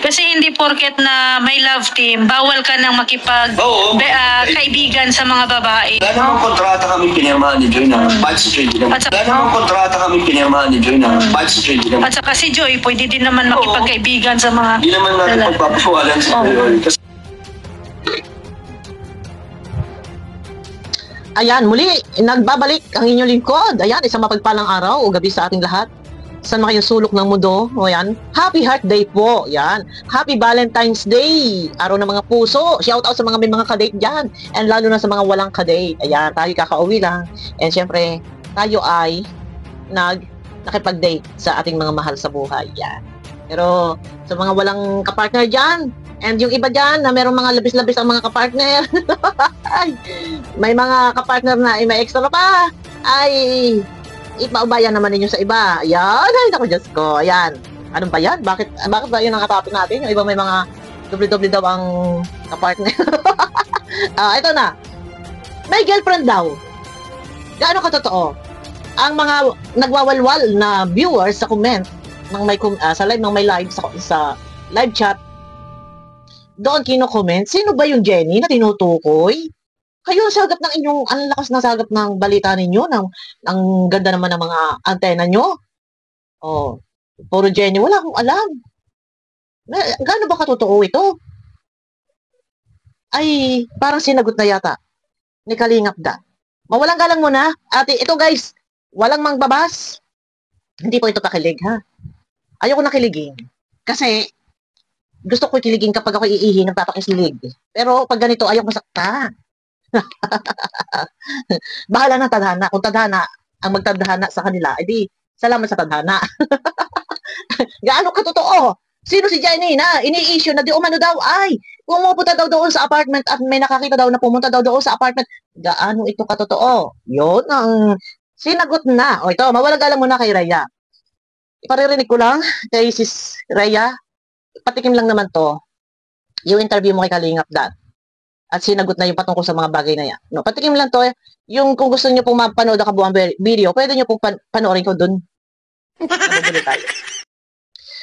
Kasi hindi porket na may love team, bawal ka nang makipag kaibigan sa mga babae. Wala namang kontrata kami pinirmahan ni Joy na bad si Joy din naman. Wala namang kontrata kami pinirmahan ni Joy na bad si Joy din naman. At saka si Joy, pwede din naman makipagkaibigan sa mga... Hindi naman natin pagpapawalan sa Joy. Ayan, muli, nagbabalik ang inyong lingkod. Ayan, isang mapagpalang araw o gabi sa ating lahat. Saan makayong sulok ng mundo? O yan, Happy Heart Day po. Yan, Happy Valentine's Day. Araw ng mga puso. Shout out sa mga may mga kadate dyan. And lalo na sa mga walang kadate. Ayan, tayo kakauwi lang. And syempre, tayo ay nakipag-date sa ating mga mahal sa buhay. Yan. Pero sa mga walang kapartner dyan, and yung iba dyan na merong mga labis-labis ang mga kapartner, may mga kapartner na may extra pa, ay ipaubayan naman ninyo sa iba. Ayan, ay naku Diyos ko. Ayan, ano ba yan? Bakit ba yun ang atapin natin? Yung iba may mga doble-doble daw ang kapartner. Ito na, may girlfriend daw. Gaano katotoo? Ang mga nagwawalwal na viewers sa comment ng sa live ng may live sa live chat, doon kino-comment, sino ba yung Jenny na tinutukoy? Kayo ang sagap ng inyong, ang lakas na sagap ng balita ninyo, ang ganda naman ng mga antena nyo. Oh, puro Jenny, wala akong alam. Gaano ba katotoo ito? Ay, parang sinagot na yata ni Kalingap Dan. Mawalang galang muna. Ate, ito guys, walang mangbabas. Hindi po ito pakilig, ha? Ayoko nakiligin. Kasi, gusto ko kiligin kapag ako iihi ng papakisilig. Pero pag ganito, ayoko masakta. Bahala na tadhana. Kung tadhana ang magtadhana sa kanila, edi salamat sa tadhana. Gaano katotoo? Sino si Jenny na ini-issue na di umano daw ay pumupunta daw doon sa apartment at may nakakita daw na pumunta daw doon sa apartment. Gaano ito katotoo? Yun ang sinagot na. O ito, mawalang galang muna kay Rhea. Iparirinig ko lang kay Sis Rhea. Patikim lang naman to. Yung interview mo kay Kalingap Dan. At sinagot na yung patungkol sa mga bagay na yan. No, patikim lang to. Yung kung gusto niyo pong mapanood ang kabuang video, pwede niyo pong panoorin ko dun.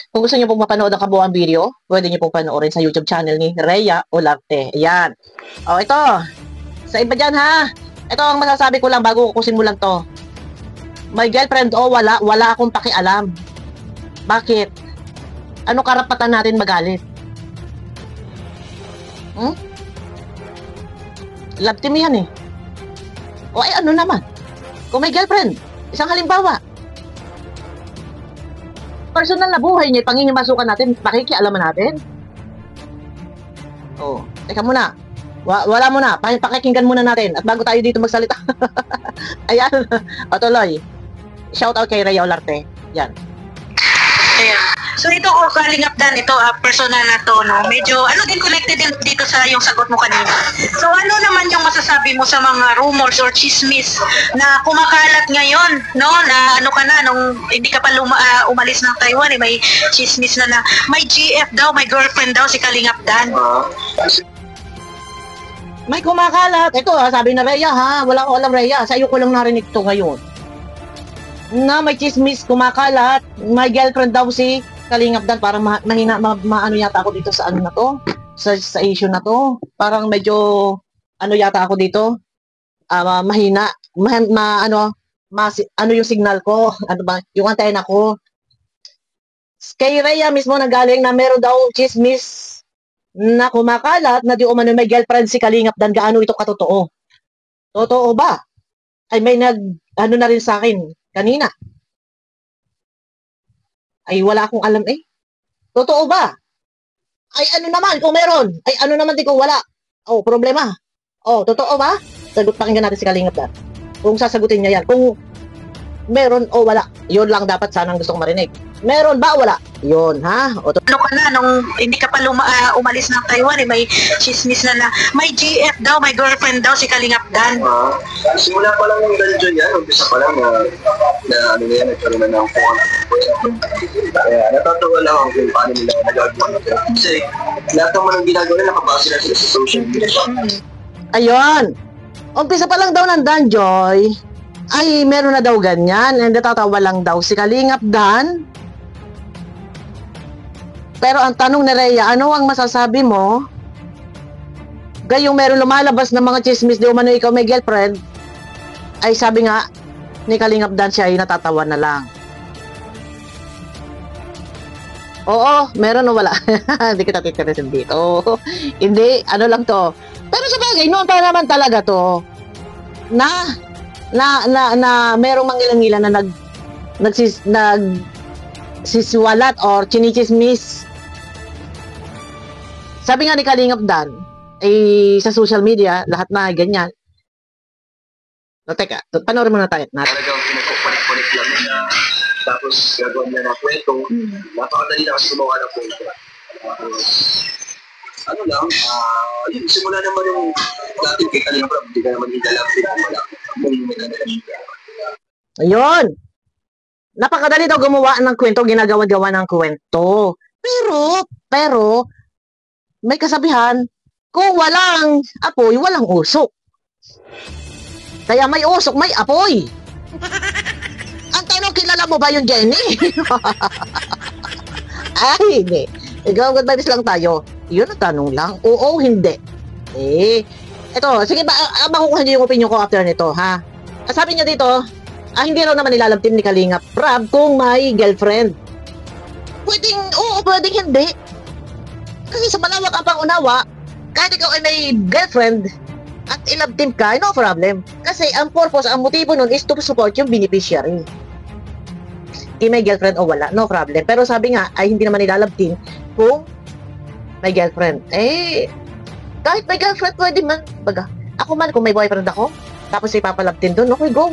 Kung gusto niyo pong mapanood ang kabuang video, pwede niyo pong panoorin sa YouTube channel ni Rhea Olarte. Ayan. O, ito. Sa iba dyan, ha? Ito ang masasabi ko lang bago ko simulan to. My girlfriend, wala akong pakialam. Bakit? Ano karapatan natin magalit? Love team yan eh. O ay ano naman? Kung may girlfriend, isang halimbawa. Personal na buhay niya, pangingimasukan natin, pakikialaman natin. Oh, teka muna. Wala muna, pakikinggan muna natin. At bago tayo dito magsalita. Ayan, o tuloy. Shout out kay Rhea Olarte. Yan. Ayan. So ito Kalingap Dan, ito personal na to, no? Medyo din connected din dito sa yung sagot mo kanina. So ano naman yung masasabi mo sa mga rumors or chismis na kumakalat ngayon, no? Na ano ka na nung hindi ka pa umalis ng Taiwan, may chismis na may GF daw, may girlfriend daw si Kalingap Dan. May kumakalat. Ito sabi na Rhea ha, wala ko alam Rhea, sa iyo ko lang narinig to ngayon. Na may chismis kumakalat, may girlfriend daw si Kalingap Dan, parang mahina, maano yata ako dito sa ano na to, sa issue na to. Parang medyo, ano yata ako dito, mahina, ano yung signal ko, ano ba, yung antena ko. Kay Rhea mismo nanggaling na meron daw chismis na kumakalat na di umano may girlfriend si Kalingap Dan. Gaano ito katotoo? Totoo ba? Ay may ano na rin sa akin kanina. Ay, wala akong alam eh. Totoo ba? Ay, ano naman kung meron? Ay, ano naman di ko wala? Oh, problema. Oh, totoo ba? Pakinggan natin si Kalingap Dan. Kung sasagutin niya yan. Kung meron o wala. Yun lang dapat sanang gusto kong marinig. Meron ba o wala? Yun, ha? O, ano ka na nung hindi ka pa umalis ng Taiwan, may chismis na may GF daw, may girlfriend daw si Kalingap Dan. Simula pa lang yung dahil yan, umpisa pa lang na ano na yan, nagkaroon na ng phone. Kaya natatawa lang ako kung paano nila nagagawa nito. Kasi lahat ng mga ginagawa nila nakabase na sila sa social media. Ayun. Umpisa pa lang daw ng Dan Joy. Ay, meron na daw ganyan. And natatawa lang daw si Kalingap Dan. Pero ang tanong ni Rhea, ano ang masasabi mo? Gayong meron lumalabas ng mga chismis, di umano ikaw may girlfriend, ay sabi nga, ni Kalingap Dan siya ay natatawa na lang. Oo, meron o wala? Hindi kita titirisin dito. Hindi, ano lang to. Pero sa bagay, noon pa naman talaga to, na merong mangilang-ilan na nagsiswalat or chinichismis. Sabi nga ni Kalingap Dan, sa social media, lahat na ganyan. No, teka, panoorin muna tayo. Talagang pinagkukunik-kunik lang niya. Tapos gagawin niya ng kwento. Napakadali na kasi gumawa ng kwento. Ano lang, yun, simula naman yung dating kay Kalinga Prab, hindi ka naman hidalang pinamala. Ayun! Napakadali daw gumawa ng kwento, ginagawa-gawa ng kwento. Pero, may kasabihan, kung walang apoy, walang usok. Kaya may usok, may apoy. Ang tanong, kilala mo ba yung Jenny? Ay, hindi. Ikaw, good vibes lang tayo. Yun ang tanong lang. Oo, hindi. Eto, sige ba, makukuha niyo yung opinion ko after nito, ha? Sabi niya dito, hindi raw naman nilalabtim ni Kalingap Prab kung may girlfriend. Pwedeng, oo, pwedeng hindi. Kasi sa malawak ang pangunawa, kahit ikaw ay may girlfriend, at ilabtim ka, no problem. Kasi ang purpose, ang motibo nun is to support yung beneficiary. May girlfriend o wala, no problem. Pero sabi nga, ay hindi naman nilalabtim kung may girlfriend. Kahit may girlfriend, pwede man. Baga, ako man, kung may boyfriend ako, tapos ipapalabtin dun, okay, go.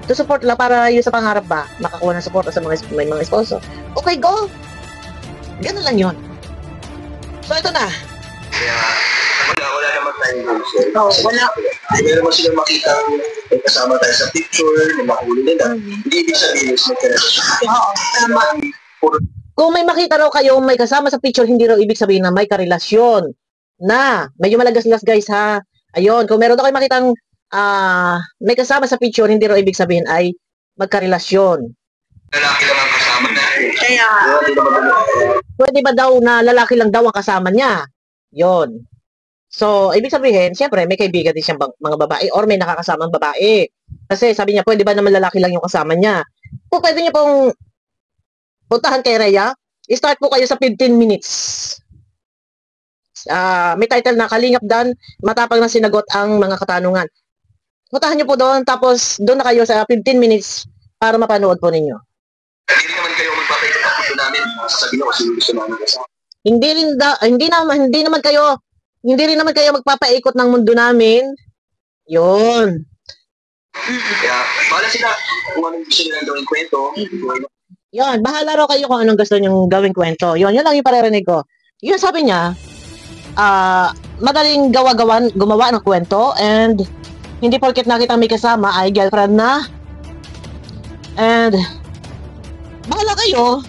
To support lang para yung sa pangarap ba, makakuha ng support sa may mga sponsor. Okay, go. Ganun lang yun. So, ito na. Kaya, wala naman tayong goals. Wala. Meron mo silang makita may kasama tayo sa picture, may makahuli nila. Hindi ibig sabihin is magkarelasyon. Oo, tama. Kung may makita raw kayo may kasama sa picture, hindi raw ibig sabihin na may karelasyon. Na, medyo malagas-las guys ha. Ayun, kung meron daw kayo makitang may kasama sa picture, hindi raw ibig sabihin ay magkarelasyon. Lalaki lang ang kasama na. Kaya, Pwede ba daw na lalaki lang daw ang kasama niya? Yon. So, ibig sabihin, siyempre, may kaibigan din siyang mga babae or may nakakasamang babae. Kasi sabi niya, pwede ba naman lalaki lang yung kasama niya? Kung pwede niya pong puntahan kay Rhea, start po kayo sa 15 minutes. May title na Kalingap Dan, matapang na sinagot ang mga katanungan. Puntahan niyo po doon, tapos doon na kayo sa 15 minutes para mapanood po ninyo. Hindi naman kayo magpapayag ng puto namin. Sasabihin ako sino gusto namin kasama. Hindi rin naman kayo magpapaikot ng mundo namin. Yun. Kaya, bahala sila kung anong gusto nilang gawing kwento. Yun, bahala raw kayo kung anong gusto niyong gawing kwento. Yun lang yung paririnig ko. Yun sabi niya, madaling gumawa ng kwento and hindi porket nakita may kasama ay girlfriend na. And bahala kayo.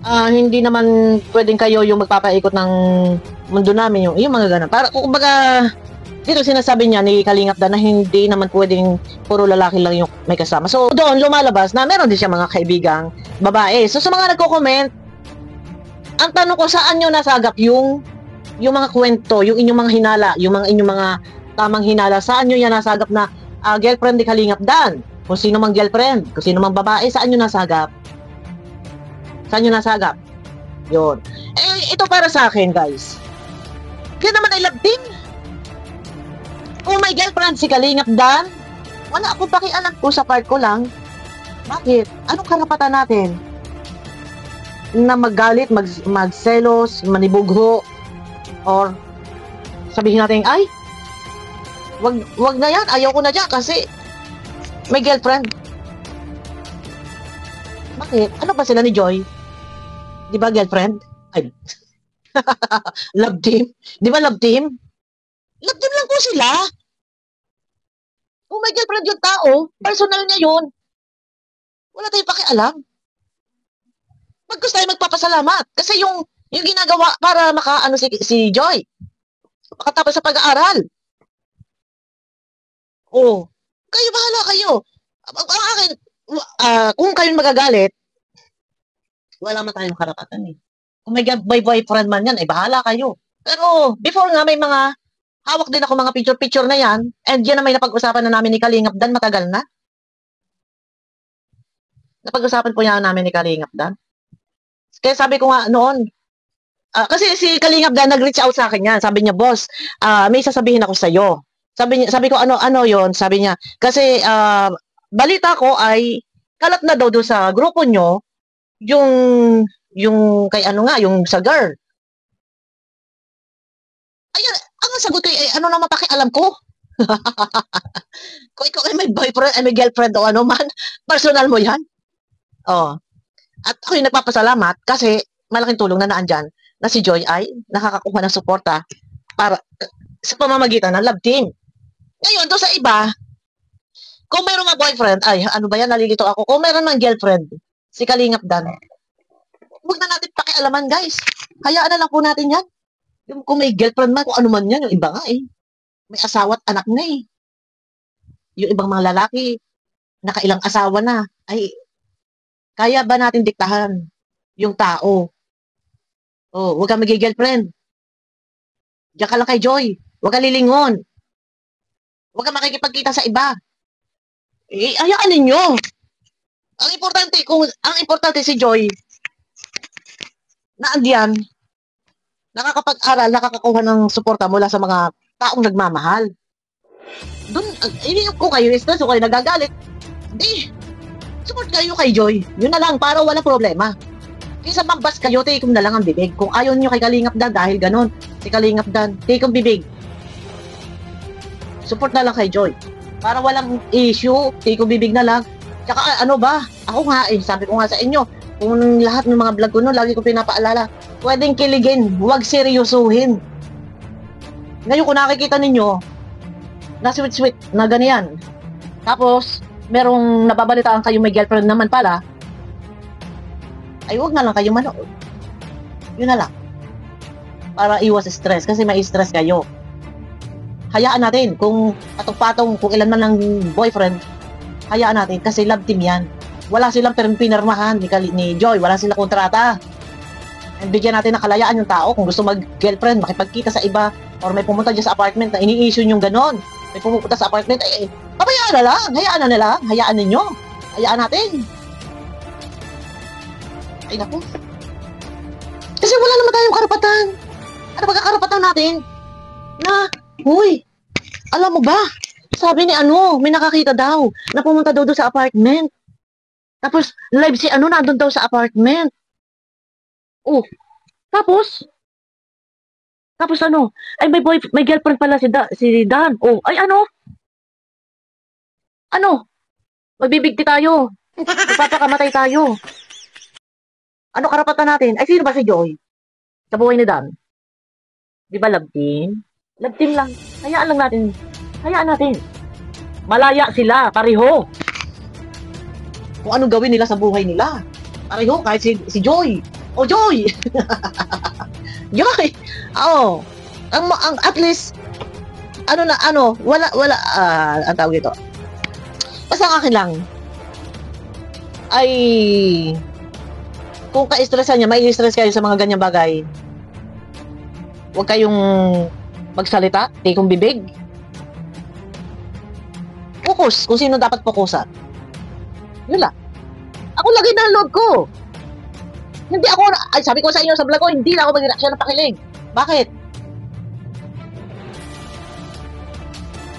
Hindi naman pwedeng kayo yung magpapaikot ng mundo namin, yung mga ganun. Para, kumbaga, dito sinasabi niya ni Kalingap Dan na hindi naman pwedeng puro lalaki lang yung may kasama. So, doon lumalabas na meron din siya mga kaibigang babae. So, sa mga nagko-comment, ang tanong ko, saan nyo nasagap yung mga kwento, yung inyong mga hinala, yung inyong mga tamang hinala, saan nyo yan nasagap na girlfriend ni Kalingap Dan? Kung sino mang girlfriend, kung sino mang babae, saan nyo nasagap? Saan nyo nasagap? Yun. Ito para sa akin, guys. Kaya naman ay love team. Kung may girlfriend si Kalingap Dan, wala akong pakialam po sa part ko lang. Bakit? Anong karapatan natin? Na maggalit, magselos, manibugho, or sabihin natin, ay, wag na yan, ayaw ko na dyan kasi may girlfriend. Bakit? Ano ba sila ni Joy? Di ba girlfriend? Ay, love team? Di ba love team? Love team lang po sila. Kung may girlfriend yung tao, personal niya yun. Wala tayong pakialam. Gusto tayo magpapasalamat. Kasi yung ginagawa para makaano si Joy. Makatapos sa pag-aaral. Oh, kayo bahala kayo. Ang akin, kung kayo magagalit, wala man tayong karapatan eh. Kung may boyfriend man yan, ay bahala kayo. Pero before nga, may mga hawak din ako mga picture-picture na yan. And yan na may napag-usapan na namin ni Kalingap Dan, matagal na. Napag-usapan po yan namin ni Kalingap Dan. Kaya sabi ko nga noon, kasi si Kalingap Dan nag-reach out sa akin yan. Sabi niya, boss, may sasabihin ako sa iyo. Sabi ko, ano yon? Sabi niya, kasi balita ko ay kalat na daw doon sa grupo nyo yung kay ano nga, yung sa girl. Ayan, ang sagot ko ay ano naman pakialam ko? Kung ikaw ay may boyfriend, ay may girlfriend o ano man, personal mo yan. Oh. At ako yung nagpapasalamat kasi malaking tulong na naandyan na si Joy ay nakakakuha ng suporta para sa pamamagitan ng love team. Ngayon, doon sa iba, kung mayroong mga boyfriend, ay ano ba yan, nalilito ako. Kung mayroong ng girlfriend, si Kalingap Dan, huwag na natin pakialaman, guys. Hayaan na lang po natin yan. Yung kung may girlfriend man, kung ano man yan, yung iba nga eh. May asawa at anak na eh. Yung ibang mga lalaki, nakailang asawa na, ay, kaya ba natin diktahan yung tao? Oh, huwag kang mag-girlfriend. Diyan ka lang kay Joy. Huwag kang lilingon. Huwag kang makikipagkita sa iba. Eh, hayaan ninyo. Ang importante si Joy, na andiyan, nakakapag-aral, nakakakuha ng suporta mula sa mga taong nagmamahal. Doon, iniyak ko kayo, stress o kayo nagagalit. Hindi. Support kayo kay Joy. Yun na lang, para walang problema. Kaysa mambas kayo, take na lang ang bibig. Kung ayaw nyo kay Kalingap Dan, dahil ganon, si Kalingap Dan, take ang bibig. Support na lang kay Joy. Para walang issue, take ang bibig na lang. Tsaka ano ba, ako nga sabi ko nga sa inyo, kung lahat ng mga vlog ko no, lagi ko pinapaalala, pwedeng kiligin, huwag seryosuhin. Ngayon kung nakikita ninyo, na sweet-sweet, na ganyan. Tapos, merong nababalitaan kayo may girlfriend naman pala, ay huwag na lang kayo manood. Yun na lang. Para iwas stress, kasi may stress kayo. Hayaan natin, kung patong-patong, kung ilan man lang boyfriend, hayaan natin, kasi love team yan. Wala silang pinirmahan ni Joy, wala silang kontrata. And bigyan natin ng kalayaan yung tao, kung gusto mag-girlfriend, makipagkita sa iba, or may pumunta dyan sa apartment na ini-issue yung ganon, may pumunta sa apartment, pabayaan na lang, hayaan ninyo, hayaan natin. Ay naku. Kasi wala naman tayong karapatan. Ano ba karapatan natin? Na, huy, alam mo ba, sabi ni may nakakita daw, na pumunta daw doon sa apartment. Tapos, live si nandun daw sa apartment. Oh, tapos ay may girlfriend pala si Dan. Oh, ay magbibigti tayo. Magpapakamatay tayo. Ano karapatan natin? Ay, sino ba si Joy? Sa buhay ni Dan? Di ba love team? Love team lang. Hayaan natin. Malaya sila, pareho. Kung anong gawin nila sa buhay nila. Pareho, kahit si Joy. Oh, Joy! Joy! Oo. Ang at least, wala, ang tawag ito. Basta ang akin lang, ay, kung ka-stressan niya, may stress kayo sa mga ganyang bagay, huwag kayong magsalita, tikong bibig. Focus, kung sino dapat fokusan. Yun lang. Ako lagay na load ko. Hindi ako, sabi ko sa inyo sa vlog ko, hindi na ako mag-reaction ng pakilig. Bakit?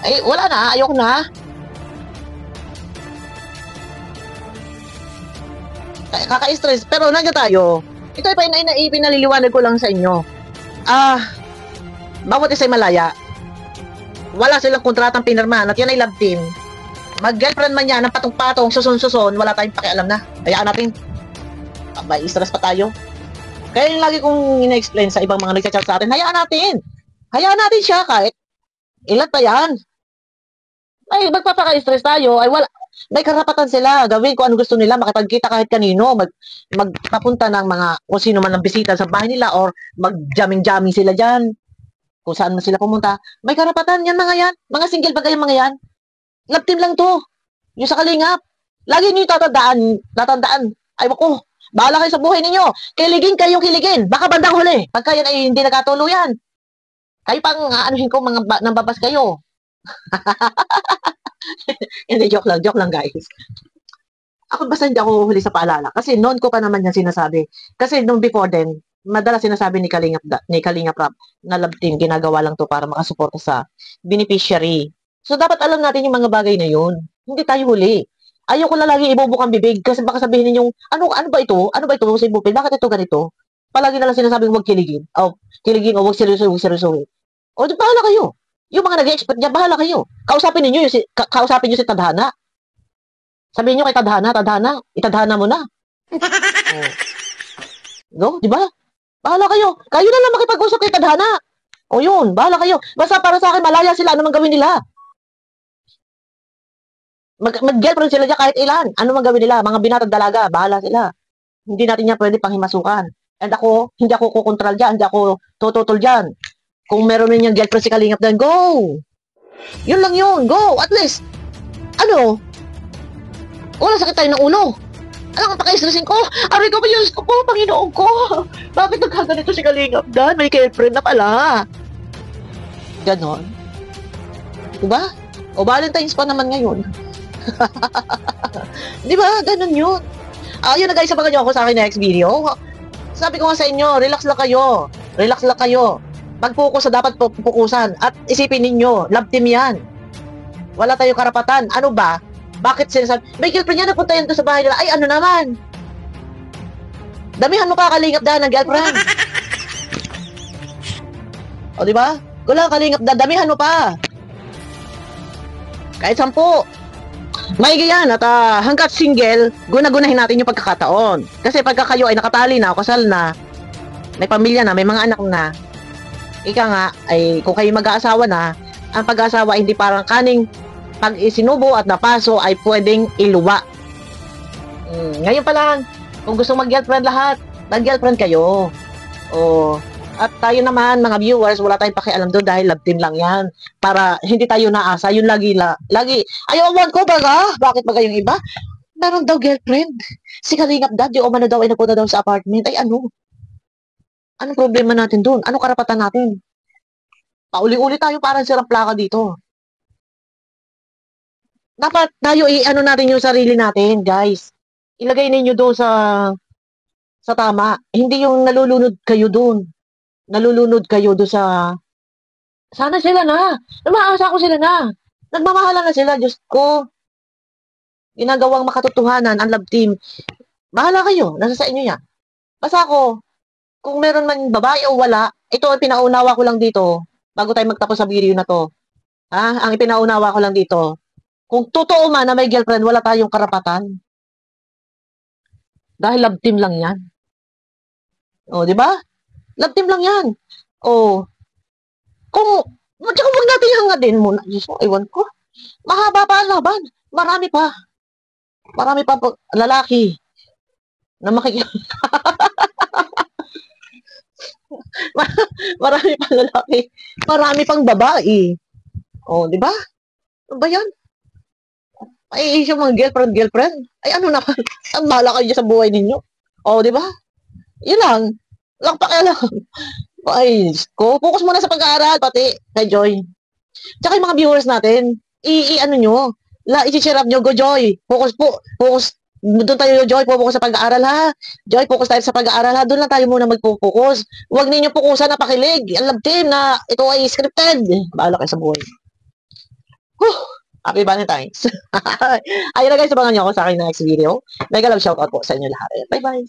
Ay, wala na, ayoko na. Kaka-stress, pero nandiyan tayo. Ito ay pinaliliwanag ko lang sa inyo. Bawat isa'y malaya. Wala silang kontratang pinirmahan at yan ay love team. Mag-girlfriend man yan, ng patong-patong, suson-suson, wala tayong pakialam na. Hayaan natin. May stress pa tayo. Kaya yung lagi kong ina-explain sa ibang mga nagchat sa atin, hayaan natin. Hayaan natin siya kahit ilan pa yan. Ay, magpapaka-stress tayo, ay wala. May karapatan sila gawin kung ano gusto nila, makipagkita kahit kanino, magpapunta ng mga kung sino man ang bisita sa bahay nila or mag-jamming-jamming sila dyan. Kung saan man sila pumunta. May karapatan yan mga yan. Mga single ba kayo mga yan? Love team lang to. Yung sa Kalingap. Lagi nyo tatandaan. Ay, wako. Bahala kayo sa buhay ninyo. Kiligin kayong kiligin. Baka bandang huli. Pagka yan ay hindi nagkatuluyan. Kayo pang anuhin ko, nambabas kayo. Hindi, joke lang guys. Ako basta hindi ako huli sa paalala. Kasi noon ko pa naman yan sinasabi. Kasi nung before then, madalas sinasabi ni Kalingap Rap na love team, ginagawa lang to para makasuporta sa beneficiary. So, dapat alam natin yung mga bagay na yun. Hindi tayo huli. Ayoko na lagi ibubukang bibig kasi baka sabihin ninyong, ano ba ito? Ano ba ito si Bupil? Bakit ito ganito? Palagi na lang sinasabing huwag kiligin. O, kiligin o huwag seryosohin. O, bahala kayo. Yung mga nag-expert niya, bahala kayo. Kausapin niyo si Tadhana. Sabihin niyo kay Tadhana, itadhana mo na. Oh. No, di ba? Bahala kayo. Kayo na lang makipag-usap kay Tadhana. O yun, bahala kayo. Basta para sa akin, malaya sila. Ano man gawin nila? Mag-girlfriend sila dyan kahit ilan. Ano man gawin nila? Mga binatang dalaga, bahala sila. Hindi natin yan pwede panghimasukan. And ako, hindi ako kukontrol dyan. Hindi ako tututol dyan. Kung meron ninyang girlfriend si Kalingap dyan, go! Yun lang yun, go! At least, ano? Wala sakit tayo ng ulo. Alam ka, paka-stressin ko. Aray ko, Diyos ko po, Panginoon ko. Bakit nagkaganito si Kalingap dyan? May girlfriend na pala. Ganon. Diba? O Valentine's pa naman ngayon. Diba? Ganon yun. Ayun na guys, sabagan nyo ako sa akin next video. Sabi ko nga sa inyo, relax lang kayo. Relax lang kayo. Pag-focus sa dapat pukusan. At isipin ninyo, love team yan. Wala tayong karapatan. Ano ba? Bakit sinasabi? May girlfriend niya, napunta yan doon sa bahay nila. Ay, ano naman? Damihan mo pa Kalingap dahil ng girlfriend. O, diba? Kulang Kalingap damihan mo pa. Kahit 10. Maigi yan at hanggat single, gunagunahin natin yung pagkakataon. Kasi pagka kayo ay nakatali na, o kasal na, may pamilya na, may mga anak na, ika nga, ay kung kayo mag-aasawa na, ang pag-aasawa ay hindi parang kaning pag isinubo at napaso ay pwedeng iluwa. Ngayon pa lang, kung gusto mag-girlfriend lahat, mag-girlfriend kayo. O, at tayo naman, mga viewers, wala tayong pakialam doon dahil love team lang yan. Para hindi tayo naasa, yun lagi. Ayaw ko baga, bakit baga yung iba? Meron daw girlfriend. Si Kalingap dad, yung umano daw ay nagpunta daw sa apartment. Ay ano? Anong problema natin doon? Anong karapatan natin? Pauli-uli tayo parang sirang plaka dito. Dapat tayo ano natin yung sarili natin, guys. Ilagay ninyo doon sa tama. Hindi yung nalulunod kayo doon. Nalulunod kayo doon sa sana sila na. Umaasa ko sila na. Nagmamahala na sila, Diyos ko. Ginagawang makatotohanan ang love team. Bahala kayo, nasa sa inyo yan. Basta ako, kung meron man babae o wala, ito ang pinaunawa ko lang dito bago tayo magtapos sa video na to. Ang pinaunawa ko lang dito, kung totoo man na may girlfriend, wala tayong karapatan. Dahil love team lang yan. O, di ba? Love team lang yan. O, tsaka huwag natin hangadin muna. Diyos ko, ewan ko. Mahaba pa ang laban. Marami pa lalaki na marami pa lalaki. Marami pang babae. O, di ba? Ano ba yan? Ay, yung mga girlfriend. Ay, ano naman? Ang bahala kayo sa buhay ninyo. O, di ba? Yun lang. Lang pakialam. Ay, ko. Focus muna sa pag-aaral, pati kay Joy. Tsaka yung mga viewers natin, ano nyo, i-share up nyo, go Joy. Focus. Doon tayo, Joy, focus sa pag-aaral ha. Joy, focus tayo sa pag-aaral ha. Doon lang tayo muna mag-focus. Huwag ninyo fokusan na pakilig. Ang love team na ito ay scripted. Bahala kayo sa buhay. Happy Valentine's. Ayun na guys, abangan nyo ako sa akin na next video. Mega love shoutout po sa inyo lahat. Bye-bye.